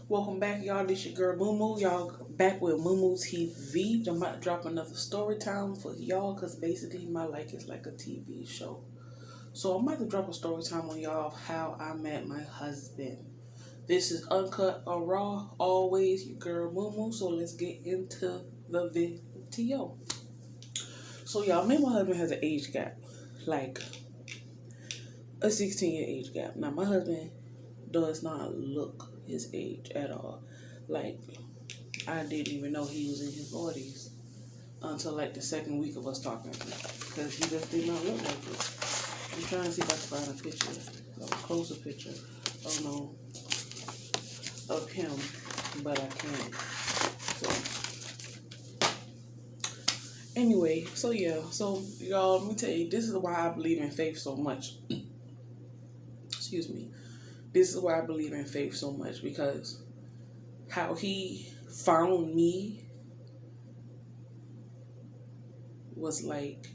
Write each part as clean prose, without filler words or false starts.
Welcome back, y'all. This your girl Moo. Y'all back with Moo TV. I'm about to drop another story time for y'all because basically my life is like a TV show. So I'm about to drop a story time on y'all of how I met my husband. This is uncut or raw, always your girl Moo. So let's get into the video. So y'all, me and my husband has an age gap, like a 16-year age gap. Now my husband does not look his age at all. Like, I didn't even know he was in his 40s until like the second week of us talking, because he just did not look like it. I'm trying to see if I can find a picture, a closer picture, oh no, of him, but I can't. So anyway, so yeah, so y'all, let me tell you, this is why I believe in faith so much. Excuse me. This is why I believe in faith so much, because how he found me was like,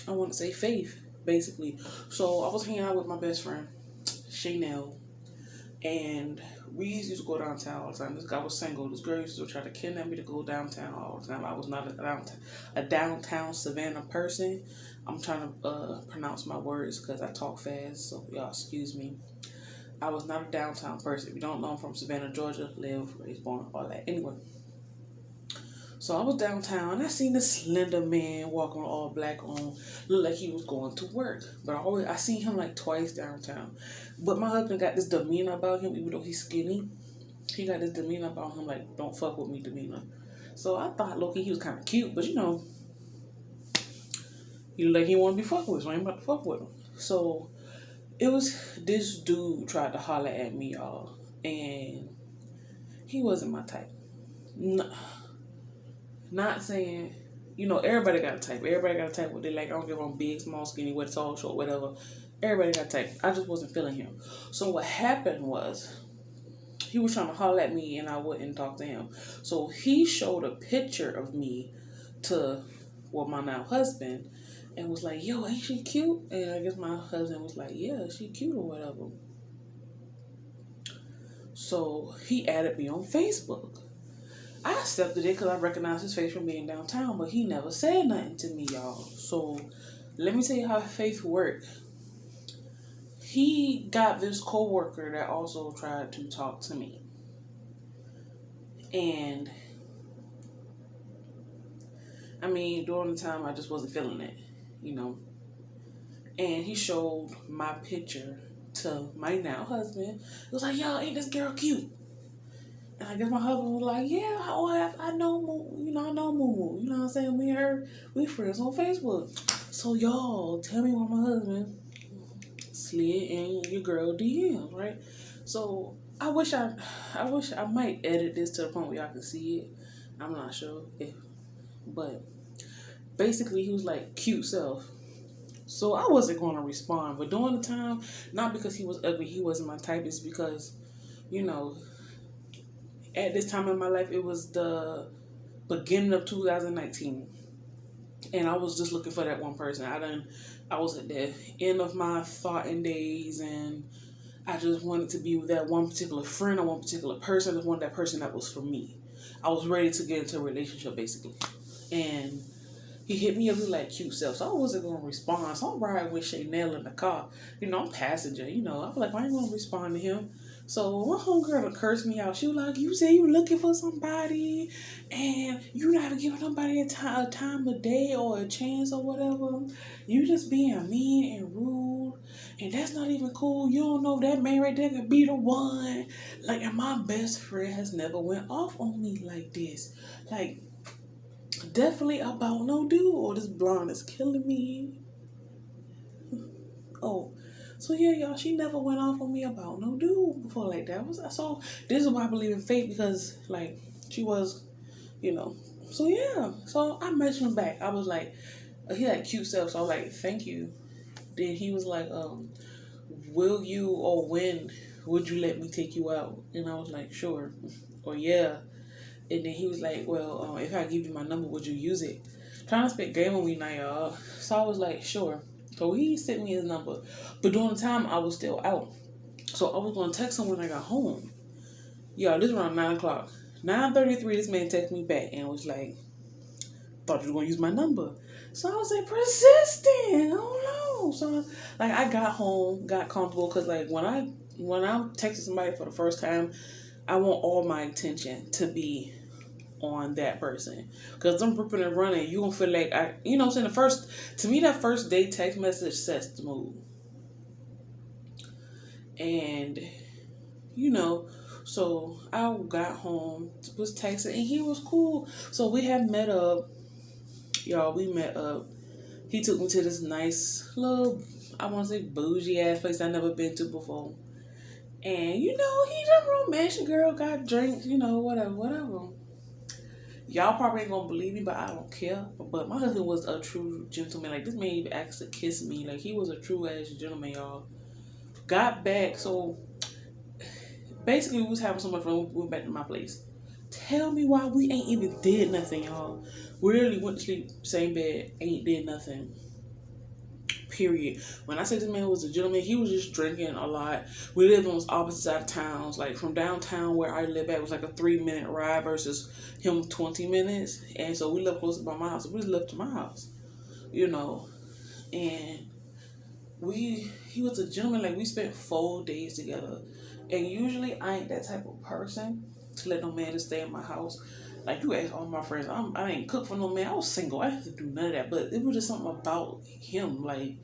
I want to say faith, basically. So I was hanging out with my best friend, Chanel, and we used to go downtown all the time. This guy was single. This girl used to try to kidnap me to go downtown all the time. I was not a downtown Savannah person. I'm trying to pronounce my words because I talk fast, so y'all excuse me. I was not a downtown person. If you don't know, I'm from Savannah, Georgia. Live, raised, born, all that. Anyway. So I was downtown and I seen this slender man walking all black on, looked like he was going to work. But I seen him like twice downtown. But my husband got this demeanor about him, even though he's skinny. He got this demeanor about him, like, don't fuck with me demeanor. So I thought Loki, he was kind of cute, but you know, he looked like he wanted to be fucked with, so I ain't about to fuck with him. So it was this dude tried to holler at me, y'all, and he wasn't my type. No, not saying, you know, everybody got a type. Everybody got a type what they like. I don't give a big, small, skinny, what tall, short, whatever. Everybody got a type. I just wasn't feeling him. So what happened was, he was trying to holler at me and I wouldn't talk to him. So he showed a picture of me to, well, my now husband, and was like, yo, ain't she cute? And I guess my husband was like, yeah, she cute or whatever. So he added me on Facebook. I accepted it because I recognized his face from being downtown, but he never said nothing to me, y'all. So let me tell you how faith worked. He got this coworker that also tried to talk to me. And I mean, during the time I just wasn't feeling it, you know. And he showed my picture to my now husband. It was like, yo, ain't this girl cute? And I guess my husband was like, yeah, I know, you know, I know Moo. You know what I'm saying? Me and her, we friends on Facebook. So y'all, tell me why my husband slid in your girl DMs, right? So I wish I might edit this to the point where y'all can see it. I'm not sure if, but basically he was like, cute self. So I wasn't going to respond, but during the time, not because he was ugly, he wasn't my type, it's because, you know, at this time in my life, it was the beginning of 2019. And I was just looking for that one person. I was at the end of my thoughting days, and I just wanted to be with that one particular friend or one particular person. I wanted that person that was for me. I was ready to get into a relationship, basically. And he hit me up with like cute self. So I wasn't going to respond. So I'm riding with Chanel in the car. You know, I'm passenger. You know, I was like, I ain't going to respond to him. So one homegirl cursed me out. She was like, you say you looking for somebody and you not giving somebody a time of day or a chance or whatever. You just being mean and rude. And that's not even cool. You don't know if that man right there could be the one. Like, and my best friend has never went off on me like this. Like, definitely about no dude. Or this blonde is killing me. Oh, so yeah, y'all, she never went off on me about no dude before like that. So this is why I believe in fate, because like she was, you know. So yeah, so I messaged him back. I was like, he had cute self, so I was like, thank you. Then he was like, will you or when would you let me take you out? And I was like, sure, or yeah. And then he was like, well, if I give you my number, would you use it? Trying to spit game on me now, y'all. So I was like, sure. So he sent me his number. But during the time, I was still out. So I was gonna text him when I got home. Y'all, this around 9 o'clock. 9:33, this man texted me back and was like, thought you were gonna use my number. So I was like, persistent. Oh no. So like I got home, got comfortable, because like when I'm texting somebody for the first time, I want all my attention to be on that person. Because I'm ripping and running, you gonna feel like you know what I'm saying, to me that first day text message sets the mood. And you know, so I got home, was texting, and he was cool. So we had met up, y'all. We met up. He took me to this nice little, I want to say bougie ass place I never been to before. And you know, he done romantic girl, got drinks, you know, whatever. Y'all probably ain't gonna believe me, but I don't care. But my husband was a true gentleman. Like, this man even asked to kiss me. Like, he was a true ass gentleman, y'all. Got back, so basically we was having so much fun. We went back to my place. Tell me why we ain't even did nothing, y'all. We literally went to sleep, same bed, ain't did nothing. Period. When I say this man was a gentleman, he was just drinking a lot. We lived on opposite side of towns. Like, from downtown where I live at was like a 3-minute ride versus him 20 minutes. And so we lived close by my house. So we just lived to my house, you know. And he was a gentleman. Like, we spent 4 days together. And usually I ain't that type of person to let no man to stay in my house. Like, you ask all my friends, I ain't cook for no man. I was single. I didn't have to do none of that. But it was just something about him. Like,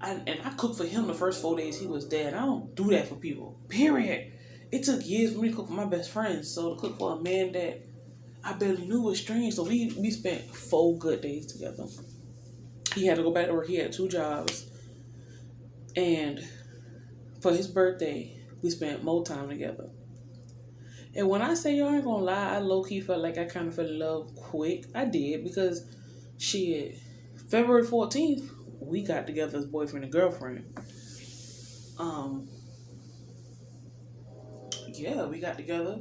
I cooked for him the first 4 days he was dead. I don't do that for people. Period. It took years for me to cook for my best friends. So to cook for a man that I barely knew was strange. So we spent 4 good days together. He had to go back to work. He had 2 jobs. And for his birthday, we spent more time together. And when I say, y'all ain't gonna lie, I low-key felt like I kind of fell in love quick. I did, because February 14th, we got together as boyfriend and girlfriend. Yeah, we got together.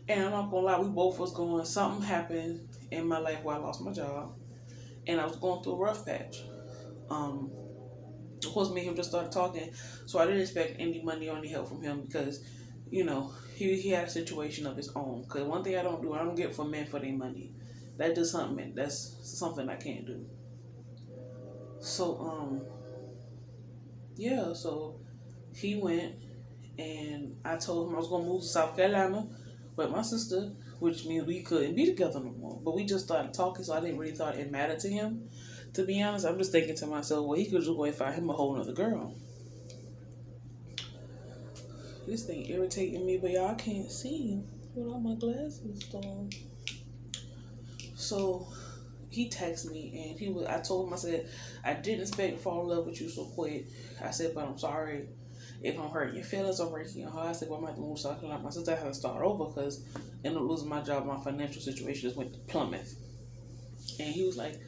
And I'm not gonna lie, we both was something happened in my life where I lost my job. And I was going through a rough patch. Of course, me and him just started talking. So I didn't expect any money or any help from him because, you know, he had a situation of his own. Because one thing I don't get from men for their money. That's something I can't do. So, yeah, so he went, and I told him I was going to move to South Carolina with my sister, which means we couldn't be together no more. But we just started talking, so I didn't really thought it mattered to him. To be honest, I'm just thinking to myself, well, he could just go and find him a whole other girl. This thing irritating me, but y'all can't see without my glasses on. So he texted me, and I told him, I said, I didn't expect to fall in love with you so quick. I said, but I'm sorry if I'm hurting your feelings or breaking your heart. I said, well, I'm going to have to move to South Carolina. My sister had to start over because I ended up losing my job. My financial situation just went to plummet. And he was like,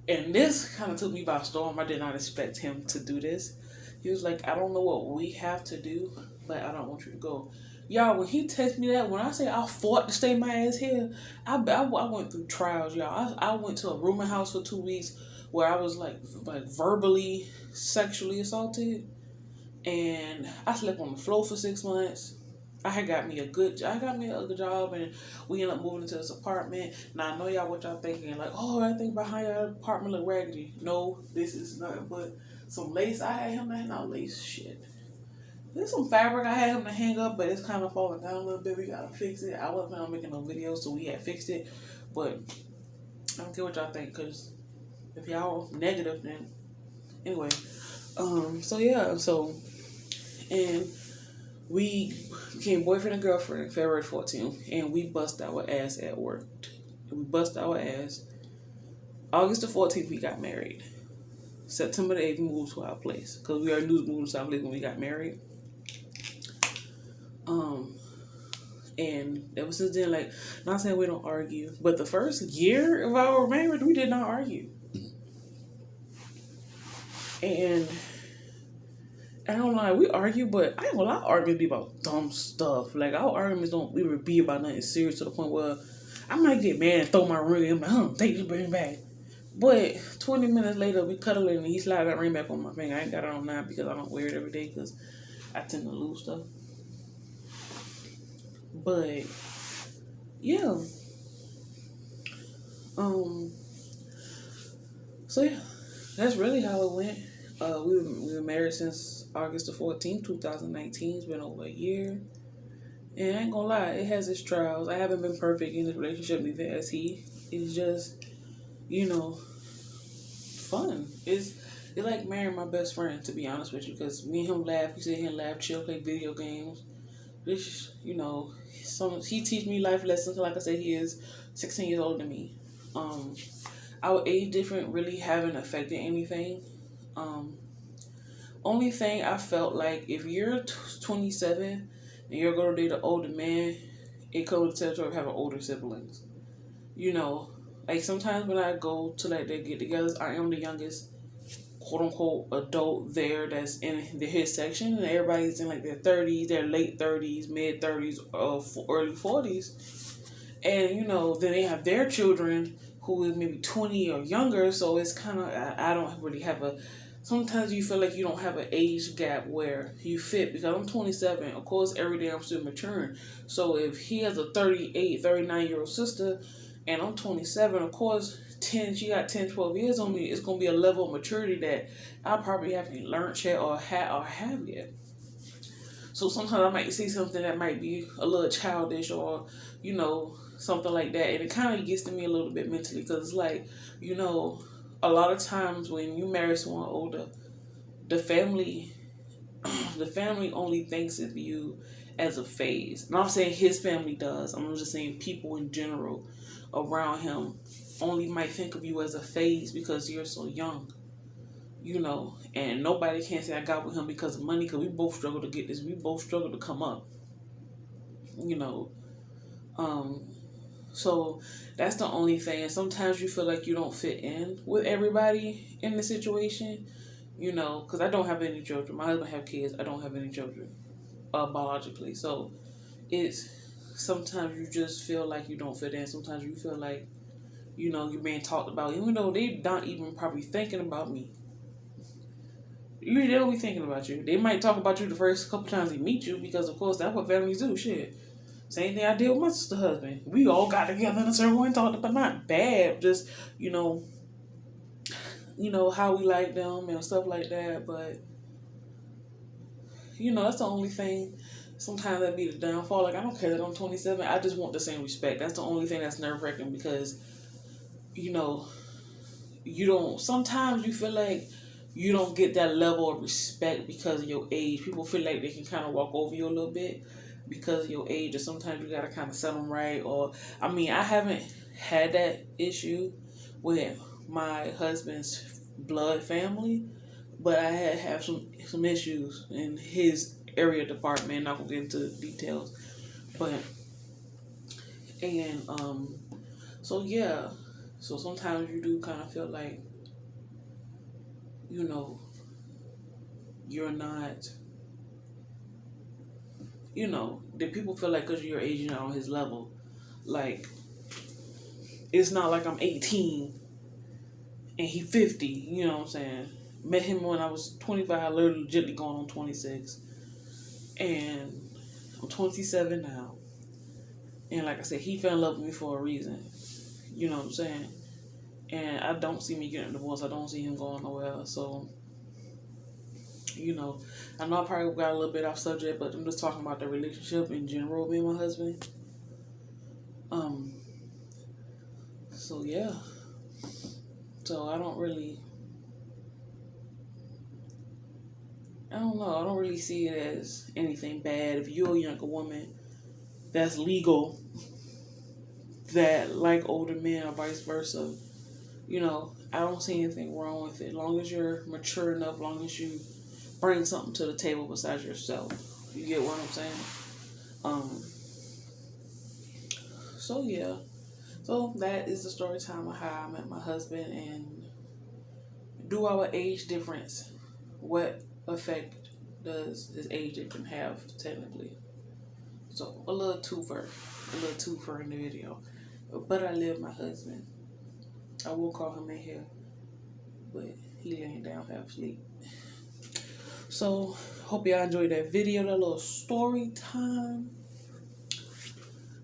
and this kind of took me by storm. I did not expect him to do this. He was like, I don't know what we have to do, but I don't want you to go. Y'all, when he texted me that, when I say I fought to stay my ass here, I went through trials, y'all. I went to a rooming house for 2 weeks where I was like verbally, sexually assaulted. And I slept on the floor for 6 months. I got me a good job, and we ended up moving into this apartment. Now I know y'all what y'all thinking, like, oh, I think behind your apartment look raggedy. No, this is nothing but some lace. I had him to not lace shit. There's some fabric I had him to hang up, but it's kind of falling down a little bit. We gotta fix it. I wasn't planning on making no videos, so we had fixed it. But I don't care what y'all think, cause if y'all negative, then anyway. So yeah, and we became boyfriend and girlfriend February 14th, and we bust our ass at work. We bust our ass. August the 14th, we got married. September the 8th, we moved to our place because we already knew we moved to our place when we got married. And ever since then, like, not saying we don't argue, but the first year of our marriage, we did not argue. And I don't know, we argue, but I ain't gonna lie, arguments be about dumb stuff. Like, our arguments don't really be about nothing serious to the point where I might get mad and throw my ring. I'm like, take this ring back. But 20 minutes later, we cuddling and he slid that ring back on my finger. I ain't got it on now because I don't wear it every day because I tend to lose stuff. But yeah. Um so yeah, that's really how it went. We were married since August the 14th, 2019. It's been over a year. And I ain't gonna lie, it has its trials. I haven't been perfect in this relationship, neither has he. It's just, you know, fun. It's like marrying my best friend, to be honest with you, because me and him laugh, we sit here and laugh, chill, play video games. This, he teach me life lessons. Like I said, he is 16 years older than me. Our age difference really haven't affected anything. Only thing I felt like, if you're 27 and you're going to date an older man, it comes to the territory of having older siblings. You know, like sometimes when I go to like their get-togethers, I am the youngest quote unquote adult there that's in his section, and everybody's in like their 30s, their late 30s, mid 30s, early 40s, and then they have their children who is maybe 20 or younger. So it's kind of, I don't really have a. Sometimes you feel like you don't have an age gap where you fit, because I'm 27. Of course, every day I'm still maturing. So if he has a 38, 39-year-old sister and I'm 27, of course, she got 10, 12 years on me, it's going to be a level of maturity that I probably haven't learned yet or have yet. So sometimes I might see something that might be a little childish or, something like that. And it kind of gets to me a little bit mentally, because it's like, a lot of times when you marry someone older, the family only thinks of you as a phase. And I'm not saying his family does. I'm just saying people in general around him only might think of you as a phase because you're so young. And nobody can say I got with him because of money, because we both struggle to get this. We both struggle to come up. So that's the only thing. And sometimes you feel like you don't fit in with everybody in the situation, because I don't have any children. My husband have kids. I don't have any children, biologically. So it's sometimes you just feel like you don't fit in. Sometimes you feel like, you're being talked about, even though they not even probably thinking about me. They don't be thinking about you. They might talk about you the first couple times they meet you, because of course that's what families do. Shit. Same thing I did with my sister husband. We all got together in a circle and talked, but not bad. Just, how we like them and stuff like that. But, that's the only thing. Sometimes that be the downfall. Like, I don't care that I'm 27. I just want the same respect. That's the only thing that's nerve-wracking, because, you don't, sometimes you feel like you don't get that level of respect because of your age. People feel like they can kind of walk over you a little bit because of your age, or sometimes you gotta kind of set them right. Or, I haven't had that issue with my husband's blood family, but I have some issues in his area department. Not gonna get into details, but so yeah, so sometimes you do kind of feel like, you're not, that people feel like because you're age, you're not on his level. Like, it's not like I'm 18 and he 50, you know what I'm saying? Met him when I was 25, literally legitimately going on 26. And I'm 27 now. And like I said, he fell in love with me for a reason. You know what I'm saying? And I don't see me getting divorced. I don't see him going nowhere. So, I know I probably got a little bit off subject, but I'm just talking about the relationship in general with me and my husband. So yeah. So I don't know. I don't really see it as anything bad. If you're a younger woman that's legal, that like older men or vice versa, I don't see anything wrong with it. As long as you're mature enough, as long as you bring something to the table besides yourself. You get what I'm saying? So yeah. So that is the story time of how I met my husband. And do our age difference, what effect does his age difference have technically? So a little twofer in the video. But I live my husband. I will call him in here, but he laying down half asleep. So Hope y'all enjoyed that video, that little story time.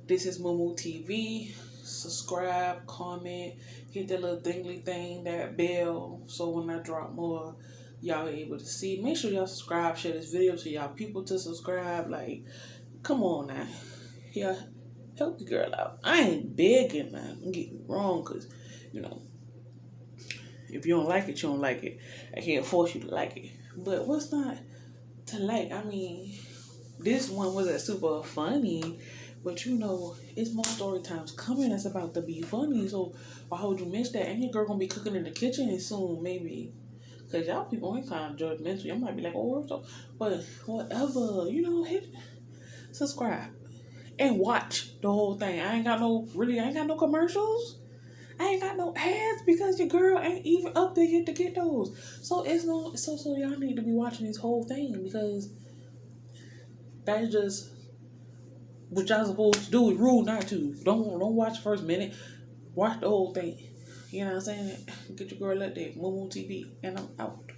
This is Mumu TV. Subscribe, comment, hit that little dingly thing, that bell, so when I drop more, y'all are able to see. Make sure y'all subscribe, share this video to y'all people to subscribe. Like, come on now. Yeah, help the girl out. I ain't begging now. Don't get me wrong, because, you know, if you don't like it, you don't like it. I can't force you to like it. But what's not to like? I mean, this one wasn't super funny, but you know, it's more story times coming that's about to be funny. So why would you miss that? And your girl gonna be cooking in the kitchen soon, maybe. Cause y'all people ain't kind of judgmental. Y'all might be like, oh, so, but whatever, you know, hit subscribe and watch the whole thing. I ain't got no commercials. I ain't got no ads because your girl ain't even up there yet to get those. So it's no so y'all need to be watching this whole thing because that's just what y'all supposed to do. Is rule not to. Don't watch the first minute. Watch the whole thing. You know what I'm saying? Get your girl up there. Mumu TV, and I'm out.